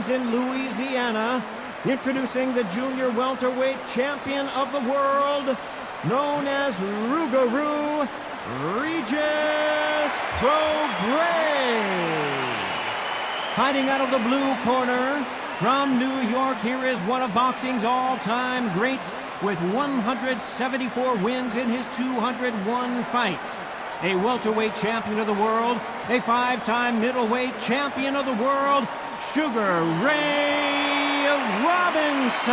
Boxing's in Louisiana, introducing the junior welterweight champion of the world, known as Rougarou, Regis Prograis. Fighting out of the blue corner, from New York, here is one of boxing's all-time greats with 174 wins in his 201 fights. A welterweight champion of the world, a five-time middleweight champion of the world, Sugar Ray Robinson.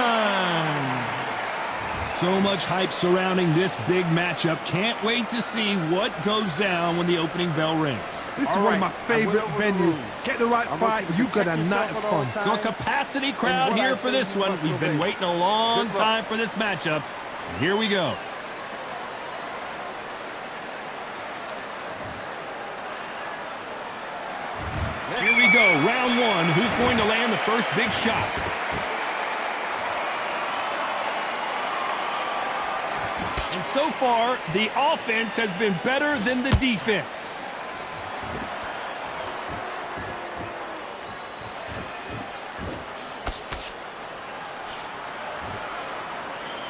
So much hype surrounding this big matchup. Can't wait to see what goes down when the opening bell rings. This is one of my favorite venues. Get the right fight, you got a night of fun. So a capacity crowd here for this one. We've been waiting a long time for this matchup. And here we go. Here we go, round one. Who's going to land the first big shot? And so far, the offense has been better than the defense.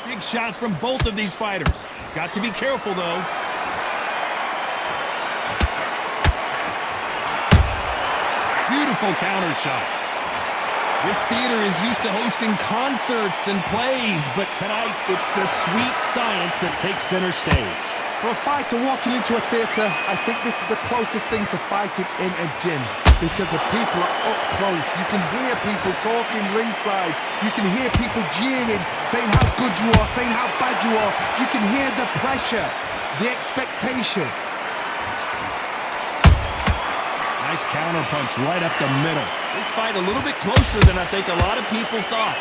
Big shots from both of these fighters. Got to be careful, though. Beautiful counter shot. This theater is used to hosting concerts and plays, but tonight it's the sweet science that takes center stage. For a fighter walking into a theater, I think this is the closest thing to fighting in a gym, because the people are up close. You can hear people talking ringside. You can hear people jeering, saying how good you are, saying how bad you are. You can hear the pressure, the expectation. Nice counter punch right up the middle. This fight a little bit closer than I think a lot of people thought.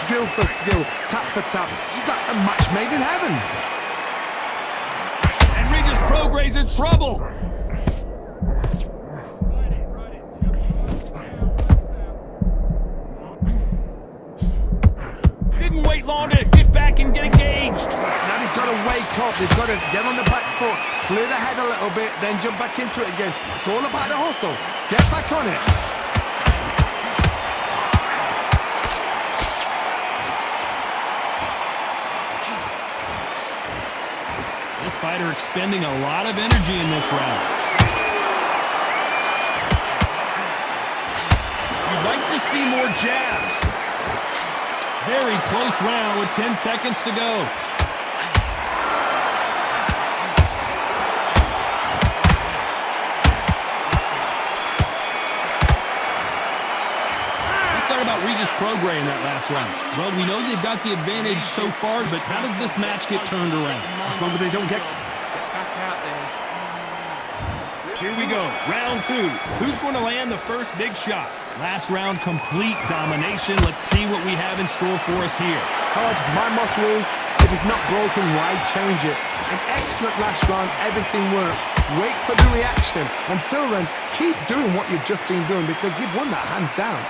Skill for skill, tap for tap, just like a match made in heaven. And Regis Prograis in trouble. Didn't wait long to get back and get engaged. Now they've got to wake up, they've got to get on the back foot, clear the head a little bit, then jump back into it again. It's all about the hustle. Get back on it. This fighter expending a lot of energy in this round. You'd like to see more jabs. Very close round with 10 seconds to go. About Regis Prograis in that last round. Well, we know they've got the advantage so far, but how does this match get turned around? As long as they don't get back out there. Here we go, round two. Who's going to land the first big shot? Last round, complete domination. Let's see what we have in store for us here. hard. My motto is, if it's not broken, why change it? An excellent last round, everything works. Wait for the reaction. Until then, keep doing what you've just been doing, because you've won that hands down.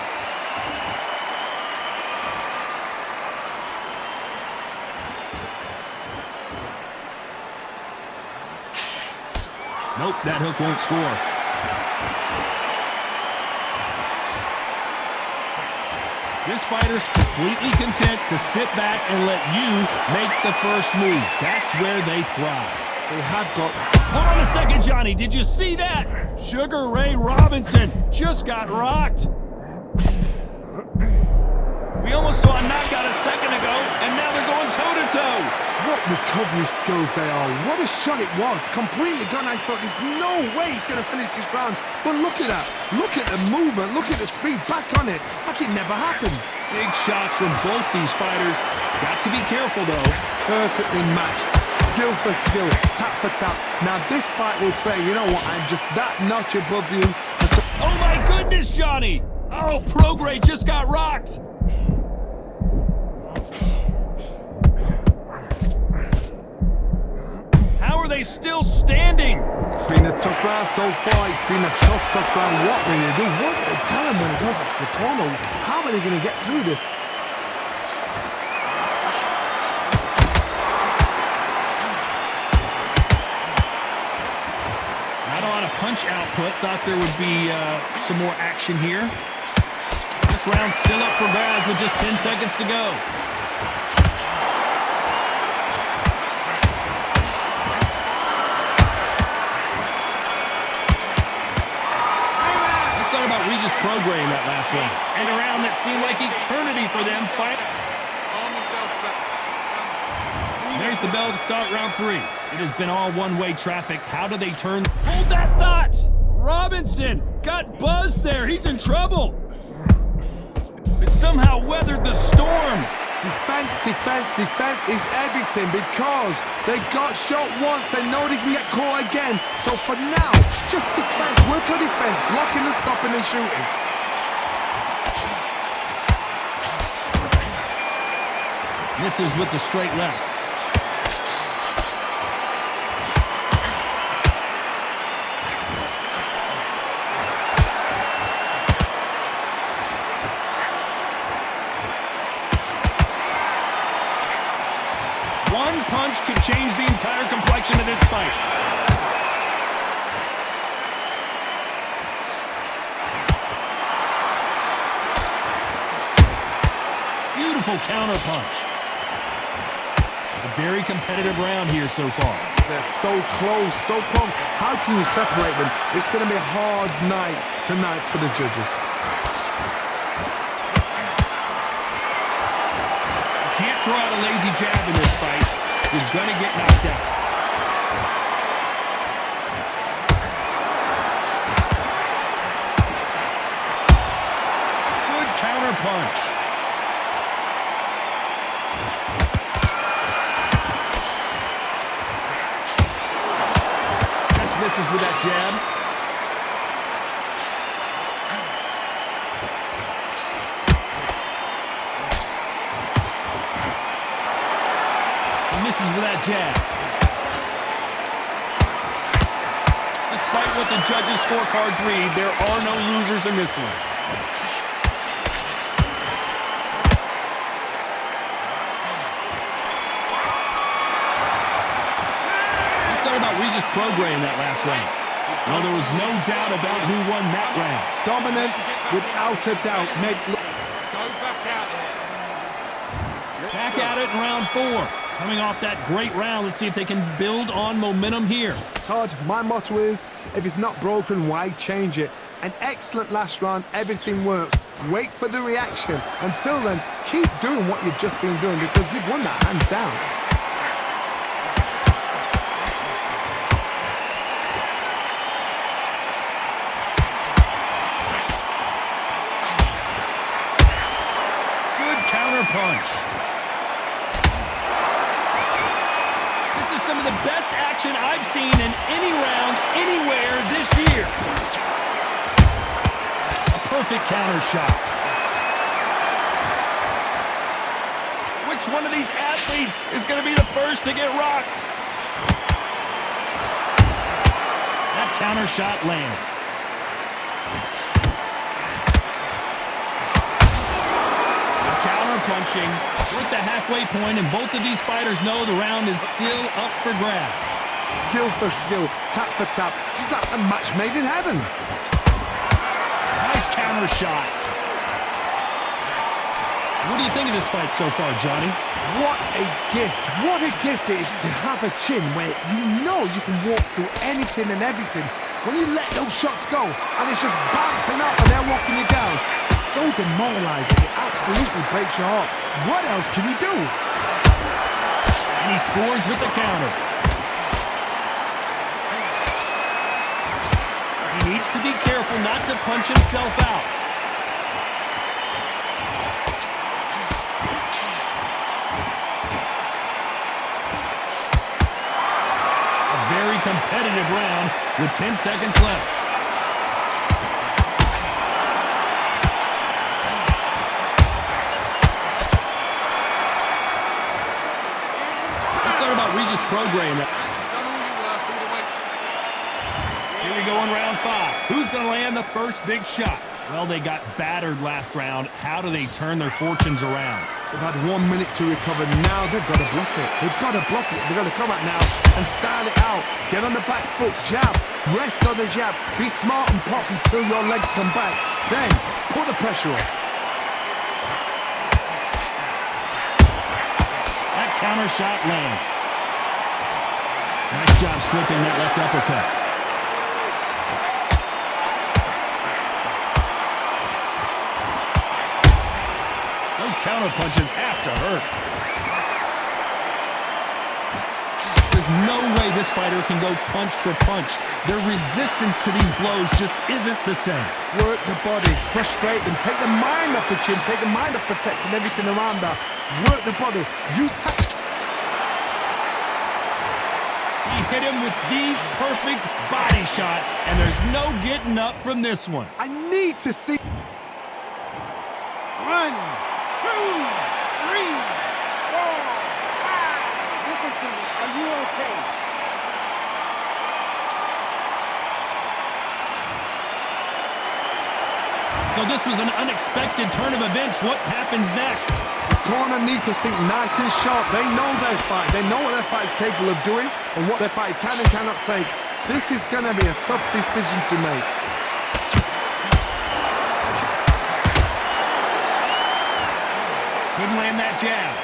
Nope, that hook won't score. This fighter's completely content to sit back and let you make the first move. That's where they thrive. They have got... Hold on a second, Johnny. Did you see that? Sugar Ray Robinson just got rocked. We almost saw a knockout a second ago, and now they're going toe-to-toe. What recovery skills they are. What a shot it was. Completely gone. I thought there's no way he's going to finish this round. But look at that. Look at the movement. Look at the speed. Back on it. Like it never happened. Big shots from both these fighters. Got to be careful, though. Perfectly matched. Skill for skill. Tap for tap. Now this fight will say, you know what? I'm just that notch above you. Oh, my goodness, Johnny. Oh, Prograis just got rocked. How are they still standing? It's been a tough round so far. It's been a tough round. What will they do? What will they tell them when it goes back to the corner? How are they going to get through this? Not a lot of punch output. Thought there would be some more action here. Last round still up for grabs with just 10 seconds to go. Let's talk about Regis Prograis in that last round. And a round that seemed like eternity for them. There's the bell to start round 3. It has been all one-way traffic. How do they turn? Hold that thought! Robinson got buzzed there. He's in trouble. But somehow weathered the storm. Defense, defense, defense is everything because they got shot once. They know they can get caught again. So for now, just defense. Work on defense. Blocking and stopping and shooting. Misses with the straight left. One punch could change the entire complexion of this fight. Beautiful counter punch. A very competitive round here so far. They're so close, so close. How can you separate them? It's going to be a hard night tonight for the judges. Can't throw out a lazy jab in this fight. You're going to get knocked out. Good counter punch. Just misses with that jab. Misses with that jab. Despite what the judges' scorecards read, there are no losers in this one. Let's talk about Regis Prograis in that last round. Well, there was no doubt about who won that round. Dominance, without a doubt, made... Back at it in round 4. Coming off that great round, let's see if they can build on momentum here. Todd, my motto is, if it's not broken, why change it? An excellent last round, everything works. Wait for the reaction. Until then, keep doing what you've just been doing because you've won that hands down. Good counter punch. Some of the best action I've seen in any round, anywhere this year. A perfect counter shot. Which one of these athletes is going to be the first to get rocked? That counter shot lands. Counter punching. We're at the halfway point, and both of these fighters know the round is still up for grabs. Skill for skill, tap for tap, just like a match made in heaven. Nice counter shot. What do you think of this fight so far, Johnny? What a gift. What a gift it is to have a chin where you know you can walk through anything and everything. When you let those shots go, and it's just bouncing up and they're walking you down. So demoralizing, it absolutely breaks your heart. What else can you do? And he scores with the counter. He needs to be careful not to punch himself out. A very competitive round with 10 seconds left. Regis Prograis in that. Here we go in round 5. Who's going to land the first big shot? Well, they got battered last round. How do they turn their fortunes around? They've had 1 minute to recover. Now they've got to bluff it. They've got to bluff it. They've got to come out now and style it out. Get on the back foot, jab, rest on the jab. Be smart and pop until your legs come back. Then put the pressure on. counter shot lands. Nice job slipping that left uppercut. Those counter punches have to hurt. There's no way this fighter can go punch for punch. Their resistance to these blows just isn't the same. Work the body, frustrate them, take the mind off the chin, take the mind off protecting everything around that. Work the body, use tactics. He hit him with the perfect body shot, and there's no getting up from this one. I need to see. 1, 2, 3, 4, 5. Listen to me. Are you okay? So this was an unexpected turn of events. What happens next? The corner need to think nice and sharp. They know their fight. They know what their fight is capable of doing and what their fight can and cannot take. This is going to be a tough decision to make. Couldn't land that jab.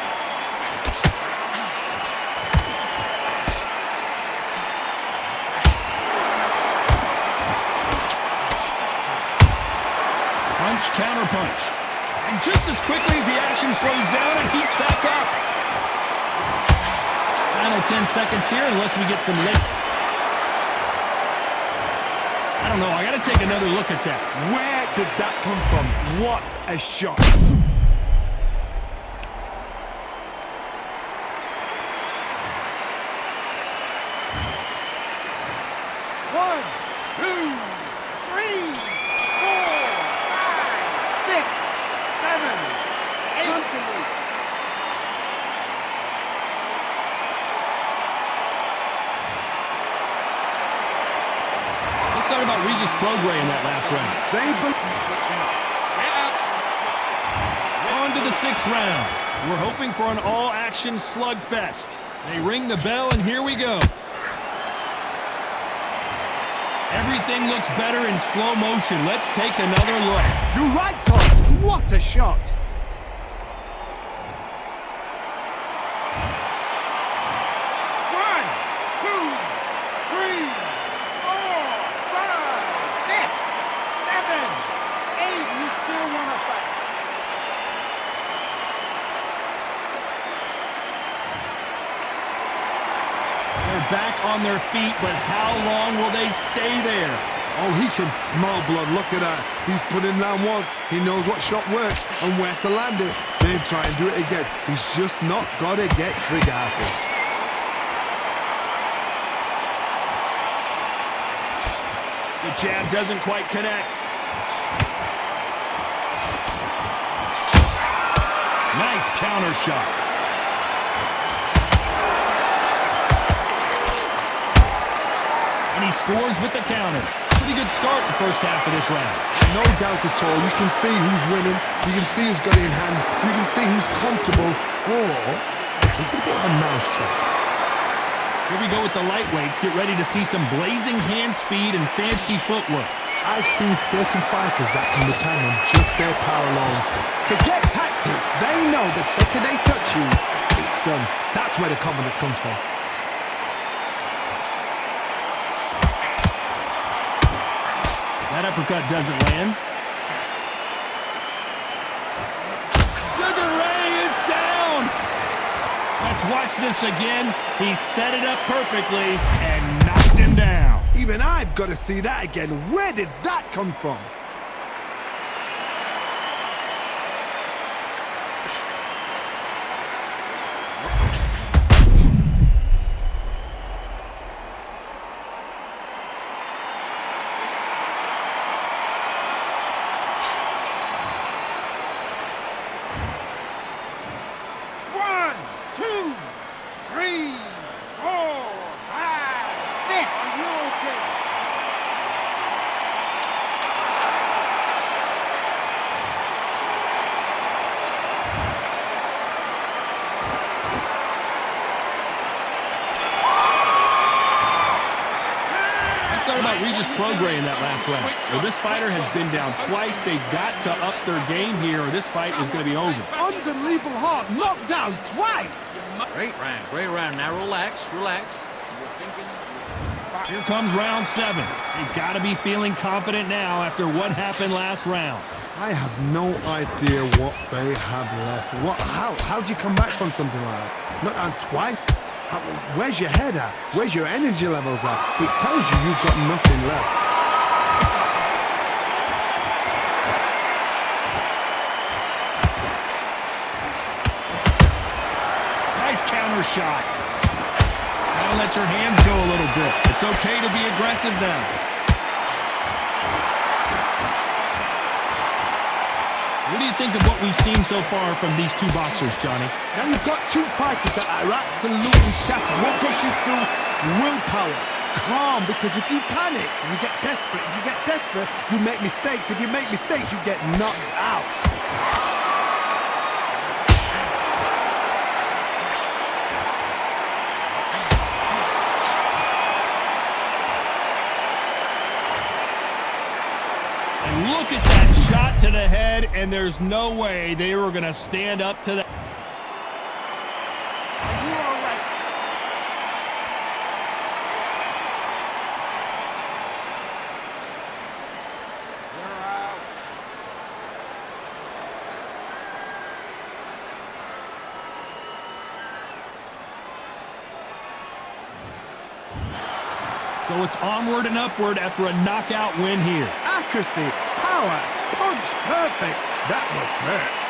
Punch, counter punch. And just as quickly as the action slows down, it heats back up. Final 10 seconds here unless we get some late. I don't know, I gotta take another look at that. Where did that come from? What a shot. One, two, three, 4, 5, 6, 7, 8. Let's talk about Regis Prograis in that last round. On to the 6th round. We're hoping for an all-action slugfest. They ring the bell, and here we go. Everything looks better in slow motion. Let's take another look. You're right, Tom. What a shot. One, two, three, 4, 5, 6, 7, 8. You still want to fight? They're back on their feet, but how long will they stay there? Oh, he can smell blood. Look at that. He's put in round once. He knows what shot works and where to land it. Then try and do it again. He's just not got to get trigger happy. The jab doesn't quite connect. Nice counter shot. And he scores with the counter. Pretty good start in the first half of this round. No doubt at all. You can see who's winning. You can see who's got it in hand. You can see who's comfortable. Or it's a bit of a mousetrap. Here we go with the lightweights. Get ready to see some blazing hand speed and fancy footwork. I've seen certain fighters that can depend on just their power alone. Forget tactics. They know the second they touch you, it's done. That's where the confidence comes from. That uppercut doesn't land. Sugar Ray is down! Let's watch this again. He set it up perfectly and knocked him down. Even I've got to see that again. Where did that come from? One, two, three, 4, 5, 6. Are you okay? Regis Prograis in that last round. Well, this fighter has been down twice. They've got to up their game here, or this fight is going to be over. Unbelievable hard, knocked down twice. Great round, great round. Now relax, relax. Here comes round 7. They've got to be feeling confident now after what happened last round. I have no idea what they have left. How do you come back from something like that? Not down twice? Where's your head at? Where's your energy levels at? It tells you you've got nothing left. Nice counter shot. Gotta let your hands go a little bit. It's okay to be aggressive now. What do you think of what we've seen so far from these two boxers, Johnny? Now you've got two fighters that are absolutely shattered. What gets you through? Willpower. Calm, because if you panic, you get desperate. If you get desperate, you make mistakes. If you make mistakes, you get knocked out. Look at that shot to the head, and there's no way they were going to stand up to that. So it's onward and upward after a knockout win here. Accuracy, power, punch, perfect. That was hurt.